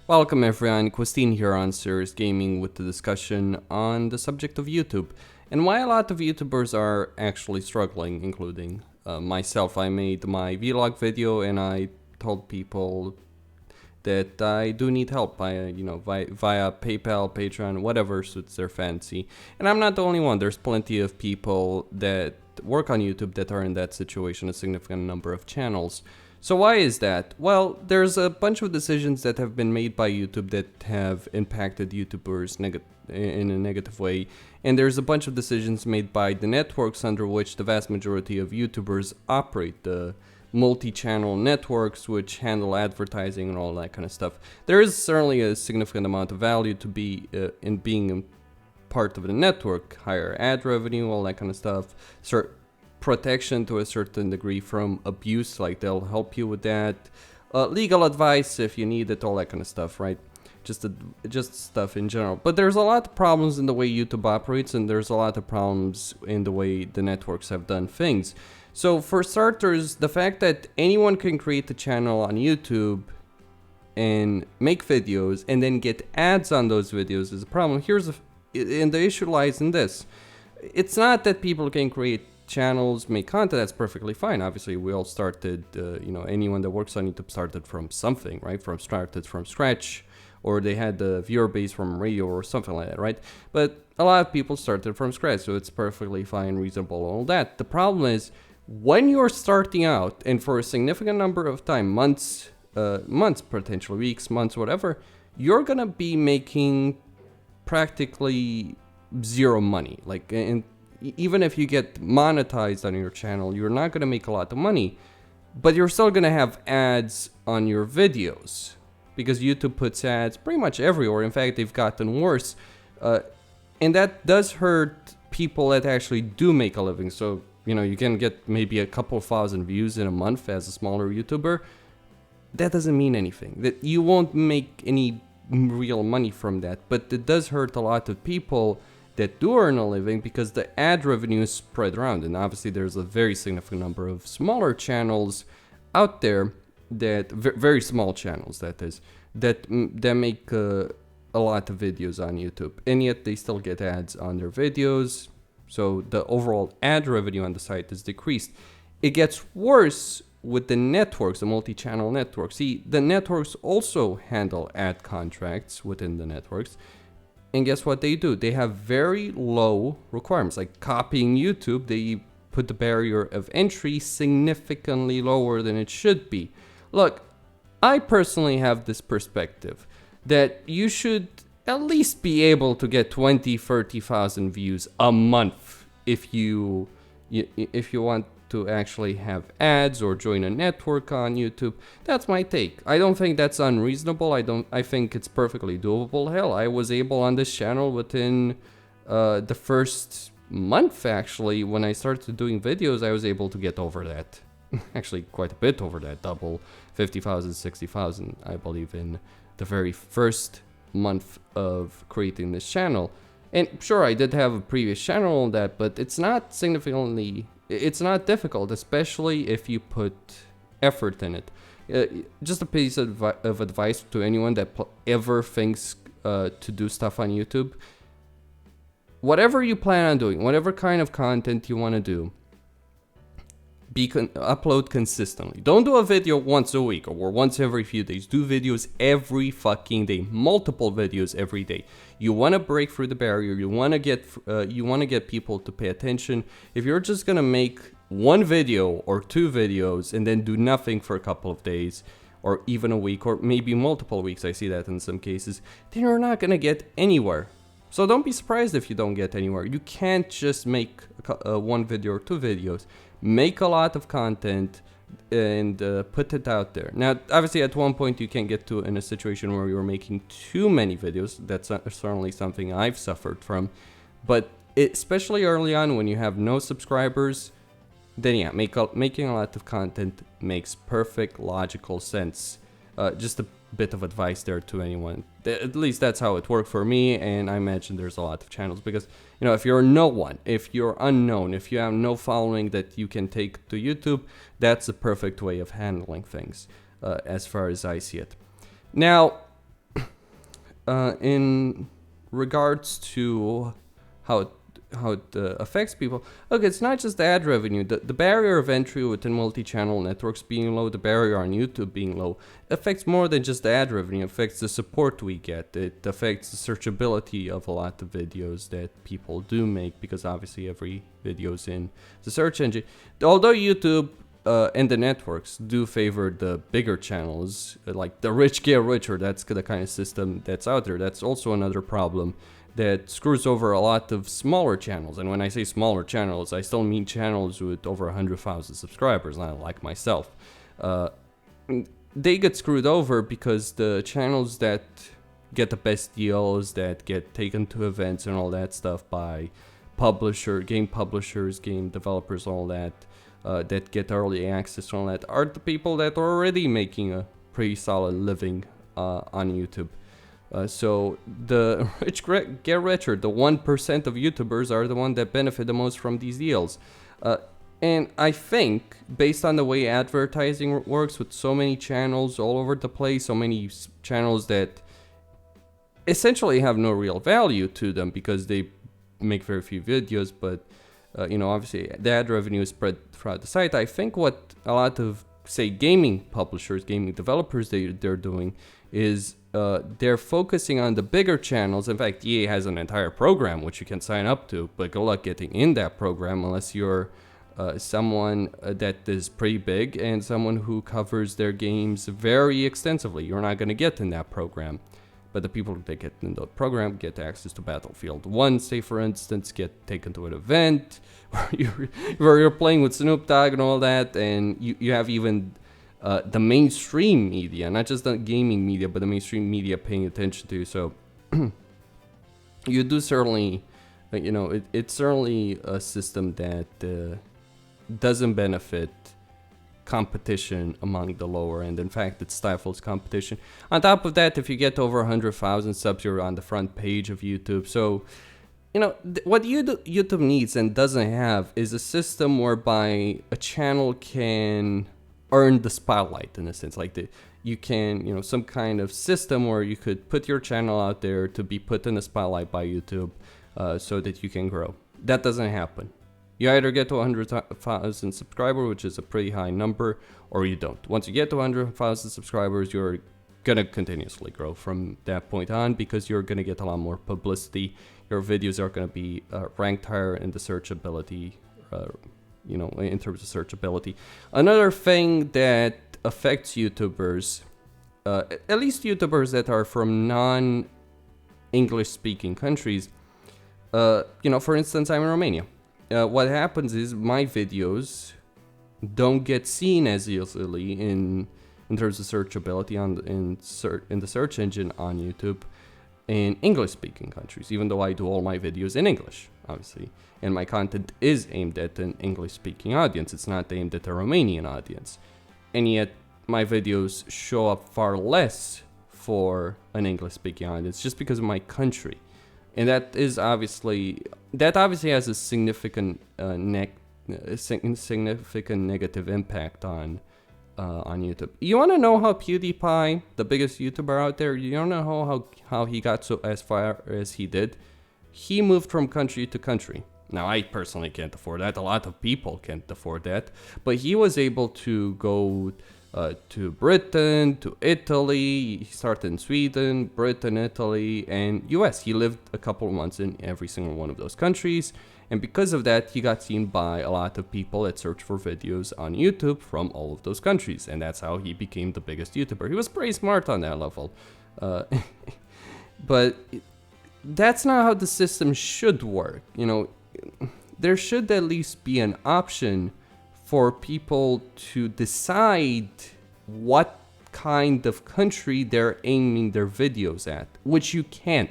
Welcome everyone, Costin here on Serious Gaming with the discussion on the subject of YouTube and why a lot of YouTubers are actually struggling, including myself. I made my vlog video and I told people that I do need help via PayPal, Patreon, whatever suits their fancy. And I'm not the only one. There's plenty of people that work on YouTube that are in that situation, a significant number of channels. So why is that? Well, there's a bunch of decisions that have been made by YouTube that have impacted YouTubers in a negative way. And there's a bunch of decisions made by the networks under which the vast majority of YouTubers operate, the multi-channel networks which handle advertising and all that kind of stuff. There is certainly a significant amount of value to be in being part of the network, higher ad revenue, all that kind of stuff, protection to a certain degree from abuse, like they'll help you with that, legal advice if you need it, all that kind of stuff, right? Just stuff in general. But there's a lot of problems in the way YouTube operates, and there's a lot of problems in the way the networks have done things. So for starters, the fact that anyone can create a channel on YouTube and make videos and then get ads on those videos is a problem. And the issue lies in this. It's not that people can create channels, make content. That's perfectly fine. Obviously, we all started, anyone that works on YouTube started from something, right? Started from scratch, or they had the viewer base from radio or something like that, right? But a lot of people started from scratch, so it's perfectly fine, reasonable, all that. The problem is, when you're starting out, and for a significant number of time, months, potentially weeks, months, whatever, you're gonna be making practically zero money. Even if you get monetized on your channel, you're not gonna make a lot of money, but you're still gonna have ads on your videos because YouTube puts ads pretty much everywhere. In fact, they've gotten worse, and that does hurt people that actually do make a living. So you can get maybe a couple thousand views in a month as a smaller YouTuber. That doesn't mean anything. That you won't make any real money from that, but it does hurt a lot of people that do earn a living because the ad revenue is spread around. And obviously there's a very significant number of smaller channels out there that, very small channels that is, that make a lot of videos on YouTube, and yet they still get ads on their videos. So the overall ad revenue on the site is decreased. It gets worse with the networks, the multi-channel networks. See, the networks also handle ad contracts within the networks. And guess what they do? They have very low requirements. Like copying YouTube, they put the barrier of entry significantly lower than it should be. Look, I personally have this perspective that you should at least be able to get 20-30,000 views a month if you want to actually have ads or join a network on YouTube. That's my take. I don't think that's unreasonable. I think it's perfectly doable. Hell, I was able on this channel within the first month, actually, when I started doing videos, I was able to get over that. Actually, quite a bit over that, double 50,000, 60,000, I believe, in the very first month of creating this channel. And sure, I did have a previous channel on that, but it's not difficult, especially if you put effort in it. Just a piece of advice to anyone that ever thinks to do stuff on YouTube. Whatever you plan on doing, whatever kind of content you want to do, upload consistently. Don't do a video once a week or once every few days. Do videos every fucking day, multiple videos every day. You want to break through the barrier. You want to get people to pay attention. If you're just gonna make one video or two videos and then do nothing for a couple of days, or even a week, or maybe multiple weeks, I see that in some cases, then you're not gonna get anywhere. So don't be surprised if you don't get anywhere. You can't just make one video or two videos. Make a lot of content and put it out there. Now, obviously, at one point you can get to in a situation where you're making too many videos. That's certainly something I've suffered from. But especially early on, when you have no subscribers, then yeah, making a lot of content makes perfect logical sense. Just a bit of advice there to anyone. At least that's how it worked for me, and I imagine there's a lot of channels, because if you're no one, if you're unknown, if you have no following that you can take to YouTube, that's the perfect way of handling things, as far as I see it. Now, in regards to how it, affects people. Look, it's not just ad revenue. The barrier of entry within multi-channel networks being low, the barrier on YouTube being low, affects more than just the ad revenue. It affects the support we get. It affects the searchability of a lot of videos that people do make, because obviously every video's in the search engine. Although YouTube and the networks do favor the bigger channels, like the rich get richer, that's the kind of system that's out there. That's also another problem that screws over a lot of smaller channels. And when I say smaller channels, I still mean channels with over 100,000 subscribers, not like myself. They get screwed over because the channels that get the best deals, that get taken to events and all that stuff by game publishers, game developers, all that, that get early access and all that, are the people that are already making a pretty solid living on YouTube. So the rich get richer. The 1% of YouTubers are the ones that benefit the most from these deals. And I think, based on the way advertising works with so many channels all over the place, so many channels that essentially have no real value to them because they make very few videos, but obviously the ad revenue is spread throughout the site. I think what a lot of, say, gaming publishers, gaming developers, they're doing is they're focusing on the bigger channels. In fact, EA has an entire program which you can sign up to, but good luck getting in that program unless you're someone that is pretty big and someone who covers their games very extensively. You're not going to get in that program. But the people that get in the program get access to Battlefield 1, say for instance, get taken to an event where you're playing with Snoop Dogg and all that, and you have even the mainstream media, not just the gaming media, but the mainstream media paying attention to you. So you do certainly, it's certainly a system that doesn't benefit competition among the lower end. In fact, it stifles competition. On top of that, if you get over 100,000 subs, you're on the front page of YouTube. So, what YouTube needs and doesn't have is a system whereby a channel can earn the spotlight, in a sense. Like you can, some kind of system where you could put your channel out there to be put in the spotlight by YouTube so that you can grow. That doesn't happen. You either get to 100,000 subscribers, which is a pretty high number, or you don't. Once you get to 100,000 subscribers, you're going to continuously grow from that point on, because you're going to get a lot more publicity. Your videos are going to be ranked higher in the searchability, in terms of searchability. Another thing that affects YouTubers, at least YouTubers that are from non-English speaking countries, for instance, I'm in Romania. What happens is my videos don't get seen as easily in terms of searchability in the search engine on YouTube in English-speaking countries, even though I do all my videos in English, obviously, and my content is aimed at an English-speaking audience. It's not aimed at a Romanian audience, and yet my videos show up far less for an English-speaking audience just because of my country. And that obviously has a significant negative impact on YouTube. You want to know how PewDiePie, the biggest YouTuber out there, you want to know how he got so as far as he did? He moved from country to country. Now, I personally can't afford that. A lot of people can't afford that. But he was able to go to Britain, to Italy. He started in Sweden, Britain, Italy, and US. He lived a couple of months in every single one of those countries. And because of that, he got seen by a lot of people that search for videos on YouTube from all of those countries. And that's how he became the biggest YouTuber. He was pretty smart on that level. But that's not how the system should work. There should at least be an option for people to decide what kind of country they're aiming their videos at, which you can't.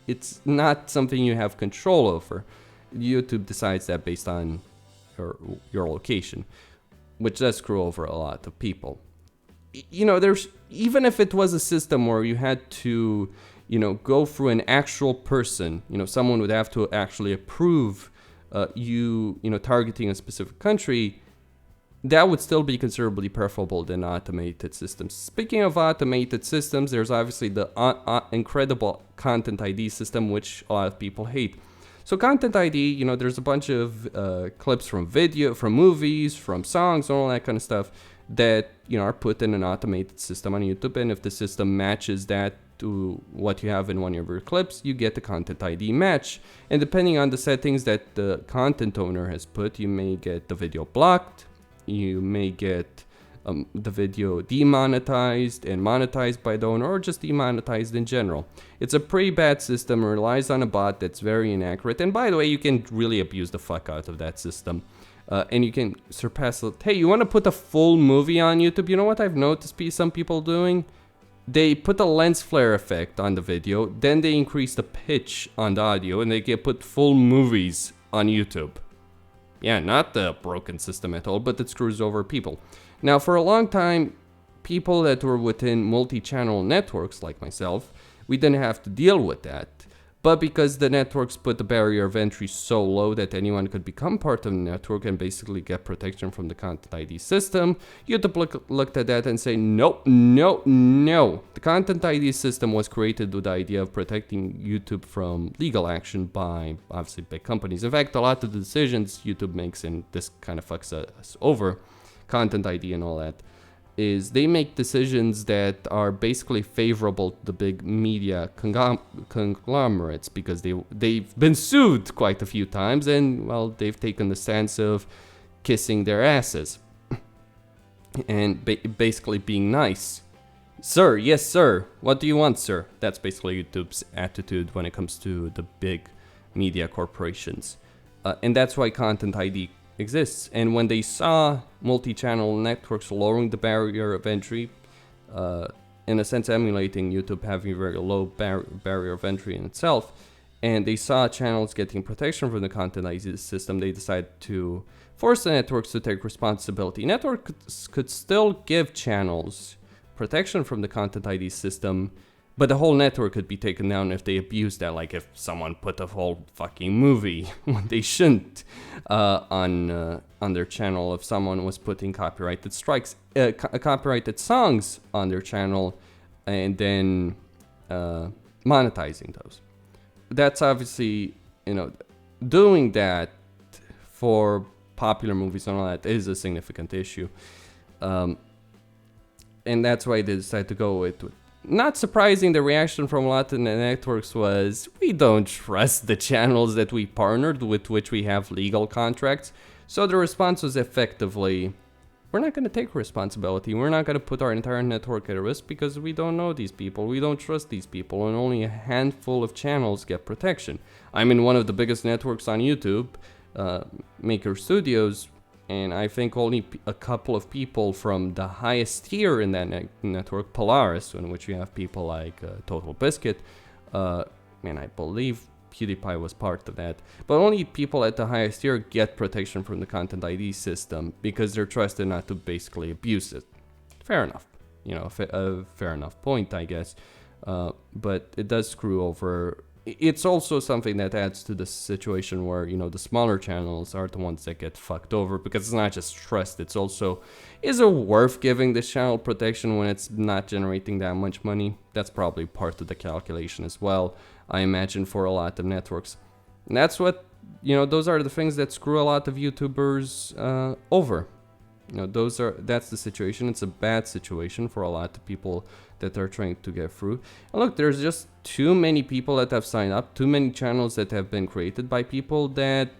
It's not something you have control over. YouTube decides that based on your location, which does screw over a lot of people. There's, even if it was a system where you had to, go through an actual person, someone would have to actually approve targeting a specific country, that would still be considerably preferable than automated systems. Speaking of automated systems, there's obviously the incredible Content ID system, which a lot of people hate. So Content ID, you know, there's a bunch of clips from video, from movies, from songs, and all that kind of stuff that, you know, are put in an automated system on YouTube. And if the system matches that to what you have in one of your clips, you get the Content ID match. And depending on the settings that the content owner has put, you may get the video blocked, you may get the video demonetized and monetized by the owner, or just demonetized in general. It's a pretty bad system, relies on a bot that's very inaccurate. And by the way, you can really abuse the fuck out of that system. And you can surpass it. Hey, you want to put a full movie on YouTube? You know what I've noticed some people doing? They put a lens flare effect on the video, then they increase the pitch on the audio, and they can put full movies on YouTube. Yeah, not the broken system at all, but it screws over people. Now, for a long time, people that were within multi-channel networks like myself, we didn't have to deal with that. But because the networks put the barrier of entry so low that anyone could become part of the network and basically get protection from the Content ID system, YouTube looked at that and say, no, no, no. The Content ID system was created with the idea of protecting YouTube from legal action by, obviously, big companies. In fact, a lot of the decisions YouTube makes, and this kind of fucks us over, Content ID and all that, is they make decisions that are basically favorable to the big media conglomerates because they've been sued quite a few times, and, well, they've taken the stance of kissing their asses and basically being nice. Sir, yes sir, what do you want, sir? That's basically YouTube's attitude when it comes to the big media corporations. And that's why Content ID exists. And when they saw multi-channel networks lowering the barrier of entry, in a sense emulating YouTube having a very low barrier of entry in itself, and they saw channels getting protection from the Content ID system, they decided to force the networks to take responsibility. Networks could still give channels protection from the Content ID system, but the whole network could be taken down if they abused that, like if someone put a whole fucking movie when they shouldn't on their channel, if someone was putting copyrighted copyrighted songs on their channel and then monetizing those. That's obviously, you know, doing that for popular movies and all that is a significant issue. And that's why they decided to go with not surprising, the reaction from a lot of the networks was, we don't trust the channels that we partnered with, which we have legal contracts. So the response was effectively, we're not going to take responsibility. We're not going to put our entire network at risk because we don't know these people. We don't trust these people, and only a handful of channels get protection. I'm in one of the biggest networks on YouTube, Maker Studios, and I think only a couple of people from the highest tier in that network, Polaris, in which you have people like Total Biscuit, and I believe PewDiePie was part of that, but only people at the highest tier get protection from the Content ID system because they're trusted not to basically abuse it. Fair enough, you know, a fair enough point, I guess, but it does screw over. It's also something that adds to the situation where, you know, the smaller channels are the ones that get fucked over because it's not just trust, it's also, is it worth giving this channel protection when it's not generating that much money? That's probably part of the calculation as well, I imagine, for a lot of networks. And that's what, you know, those are the things that screw a lot of YouTubers over. You know, that's the situation. It's a bad situation for a lot of people that are trying to get through. And look, there's just too many people that have signed up, too many channels that have been created by people that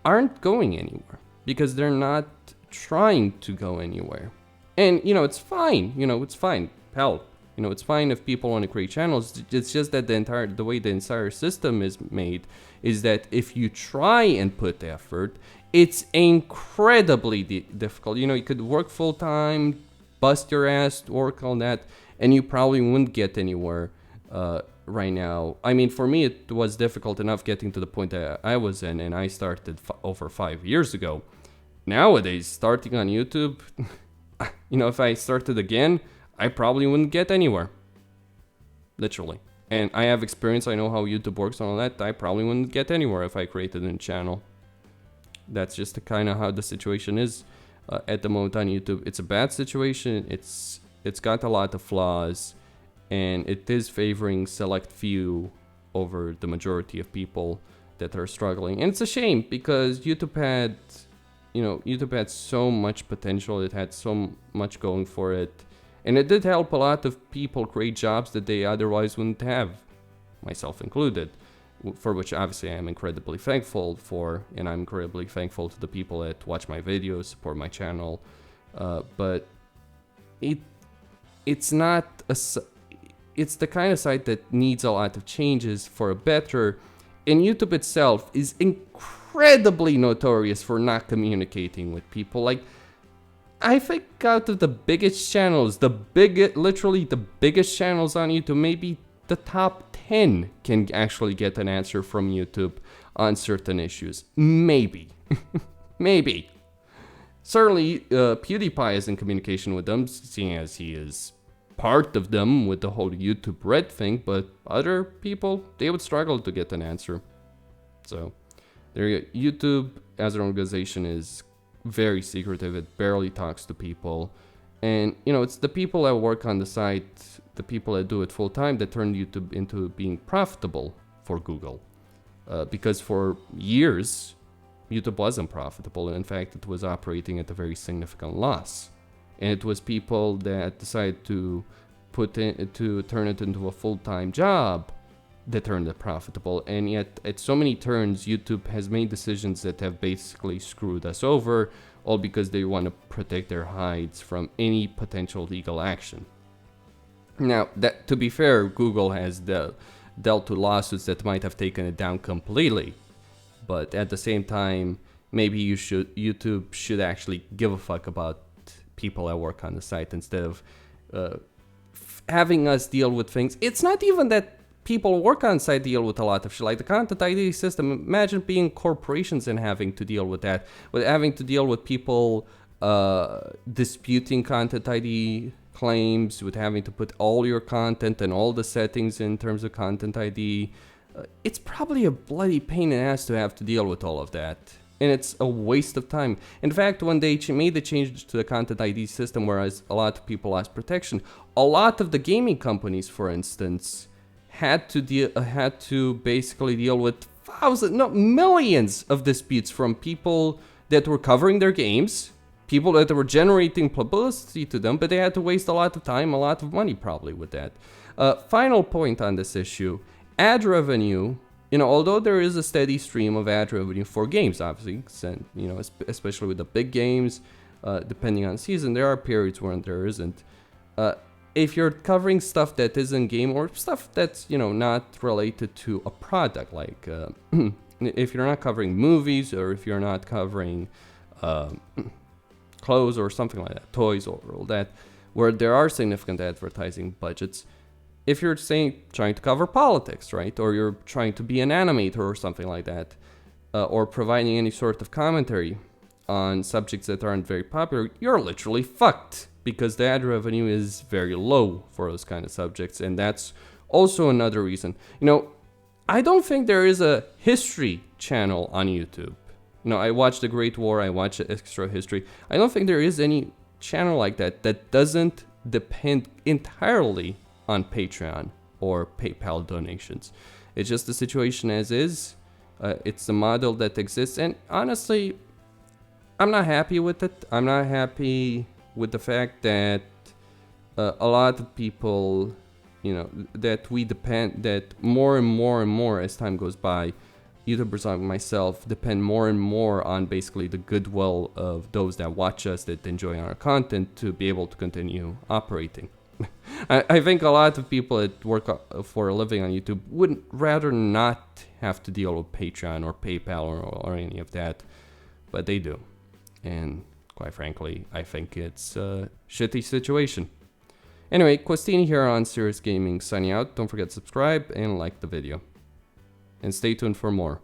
aren't going anywhere because they're not trying to go anywhere. And, you know, it's fine. You know, it's fine. Hell, you know, it's fine if people want to create channels. It's just that the way the entire system is made is that if you try and put effort, it's incredibly difficult. You know, you could work full time, bust your ass, work on that, and you probably wouldn't get anywhere right now. I mean, for me, it was difficult enough getting to the point that I was in, and I started over 5 years ago. Nowadays, starting on YouTube, you know, if I started again, I probably wouldn't get anywhere. Literally. And I have experience, I know how YouTube works and all that. I probably wouldn't get anywhere if I created a channel. That's just kind of how the situation is at the moment on YouTube. It's a bad situation. It's got a lot of flaws, and it is favoring select few over the majority of people that are struggling. And it's a shame because YouTube had so much potential. It had so much going for it, and it did help a lot of people create jobs that they otherwise wouldn't have, myself included, for which obviously I am incredibly thankful for, and I'm incredibly thankful to the people that watch my videos, support my channel, but it's not it's the kind of site that needs a lot of changes for a better, and YouTube itself is incredibly notorious for not communicating with people. Like, I think out of the biggest channels, literally the biggest channels on YouTube, maybe the top 10 can actually get an answer from YouTube on certain issues. Maybe. Maybe. Certainly, PewDiePie is in communication with them, seeing as he is part of them with the whole YouTube Red thing, but other people, they would struggle to get an answer. So, there you go. YouTube as an organization is very secretive. It barely talks to people. And, it's the people that work on the site, the people that do it full time, that turn YouTube into being profitable for Google. Because for years, YouTube wasn't profitable. In fact, it was operating at a very significant loss. And it was people that decided to turn it into a full-time job that turned it profitable. And yet, at so many turns, YouTube has made decisions that have basically screwed us over, all because they want to protect their hides from any potential legal action. Now, to be fair, Google has dealt with lawsuits that might have taken it down completely. But at the same time, maybe YouTube should actually give a fuck about people that work on the site instead of having us deal with things. It's not even that people work on site deal with a lot of shit, like the content ID system. Imagine being corporations and having to deal with that, with having to deal with people disputing content ID claims, with having to put all your content and all the settings in terms of content ID. It's probably a bloody pain in the ass to have to deal with all of that. And it's a waste of time. In fact, when they made the change to the content ID system, whereas a lot of people lost protection, a lot of the gaming companies, for instance, had to basically deal with millions of disputes from people that were covering their games, people that were generating publicity to them, but they had to waste a lot of time, a lot of money probably with that. Final point on this issue, ad revenue. Although there is a steady stream of ad revenue for games, obviously, especially with the big games, depending on season, there are periods when there isn't. If you're covering stuff that isn't game or stuff that's, not related to a product, like if you're not covering movies or if you're not covering clothes or something like that, toys or all that, where there are significant advertising budgets. If you're trying to cover politics, right, or you're trying to be an animator or something like that, or providing any sort of commentary on subjects that aren't very popular, you're literally fucked because the ad revenue is very low for those kind of subjects, and that's also another reason. I don't think there is a history channel on YouTube. I watch The Great War, I watch Extra History. I don't think there is any channel like that doesn't depend entirely on Patreon or PayPal donations. It's just the situation as is. It's the model that exists, and honestly, I'm not happy with it. I'm not happy with the fact that a lot of people, that more and more as time goes by, YouTubers like myself depend more and more on basically the goodwill of those that watch us, that enjoy our content, to be able to continue operating. I think a lot of people that work for a living on YouTube would rather not have to deal with Patreon or PayPal or any of that, but they do. And quite frankly, I think it's a shitty situation. Anyway, Costin here on Serious Gaming signing out. Don't forget to subscribe and like the video. And stay tuned for more.